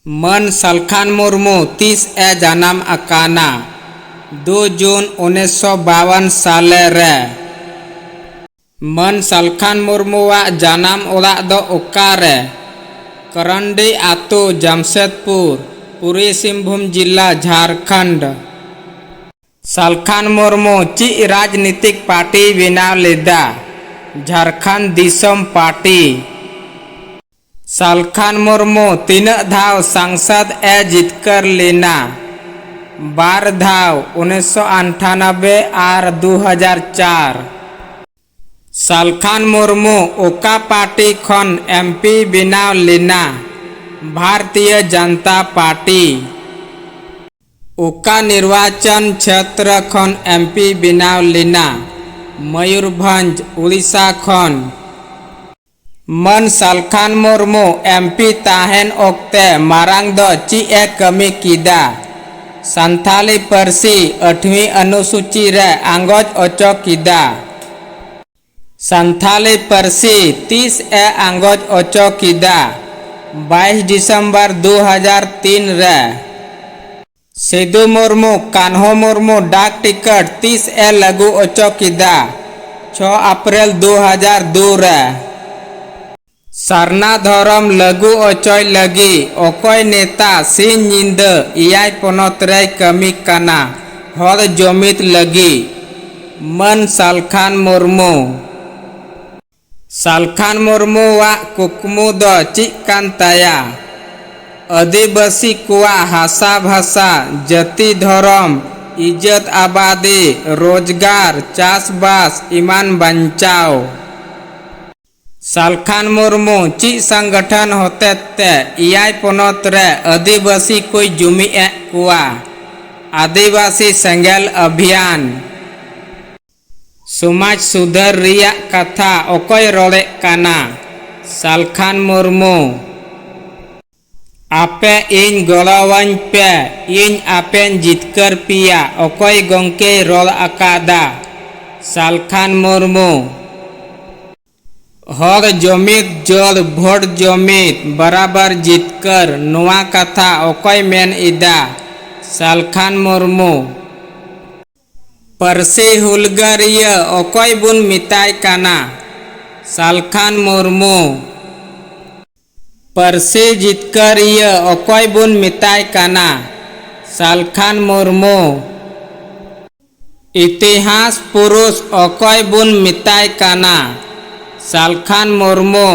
मन सलखान मुर्मू 30 जानाम आकाना 2 जून 1952 साले रे। मन सलखान मुर्मुआ जानाम ओड़ा दो ओकारे करंडी आतु जमशेदपुर पूर्वी सिंहभूम जिला झारखंड। सलखान मुर्मू ची राजनीतिक पार्टी बनाव लेदा झारखंड दिसोम पार्टी। सलखान मुर्मू 3 धाव सांसद जितकर लेना 12 धाव 1998 और 2004। सलखान मुर्मू ओका पार्टी खन एमपी बनाव लेना भारतीय जनता पार्टी। ओका निर्वाचन क्षेत्र खन एमपी बनाव लेना मयूरभंज उड़ीसा खन। मन सलखान मुर्मू एमपी ताहेन ओक्ते मारांग दो ची कमी कीदा संथाली परसी 8वीं अनुसूची रे आंगोज ओचो कीदा। संथाली परसी 30 आंगोज ओचो कीदा 22 दिसंबर 2003 रे। सिद्धू मुर्मू कान्हो मुर्मू डाक टिकट 30 लगू ओचो कीदा 6 अप्रैल 2002 रे। सरना धर्म लगू ओचोय लगी ओकोय नेता सिंह निंद इयाय पोनोत रे कमी काना हर जमित लगी मन सलखान मुर्मू। सलखान मुर्मू वा कुकमु दो चिक कान ताया आदिवासी कुआ हासा भाषा जाति धर्म इज्जत आबादी रोजगार चाषबास इमान बंचाओ। सलखान मुर्मू ची संगठन होते ते इयाय पोनोत रे आदिवासी कोई जुमी कुआ आदिवासी सेंगेल अभियान समाज सुधर रिया कथा ओकोय रोड़े काना सलखान मुर्मू। आपे इन गड़वाñ पे इन आपेन जितकर पिया ओकोय गोंके रोड़ अकादा सलखान मुर्मू। हर जमित जड़ भोट जमित बराबर जितकर नुआ कथा ओकोय मेन इदा सलखान मुर्मू। परसी हुलगारिया ओकोय बुन मिताय काना सलखान मुर्मू। परसी जितकर ओकोय बुन मिताय काना सलखान मुर्मू। इतिहास पुरुष ओकोय बुन मिताय काना सलखान मुर्मू।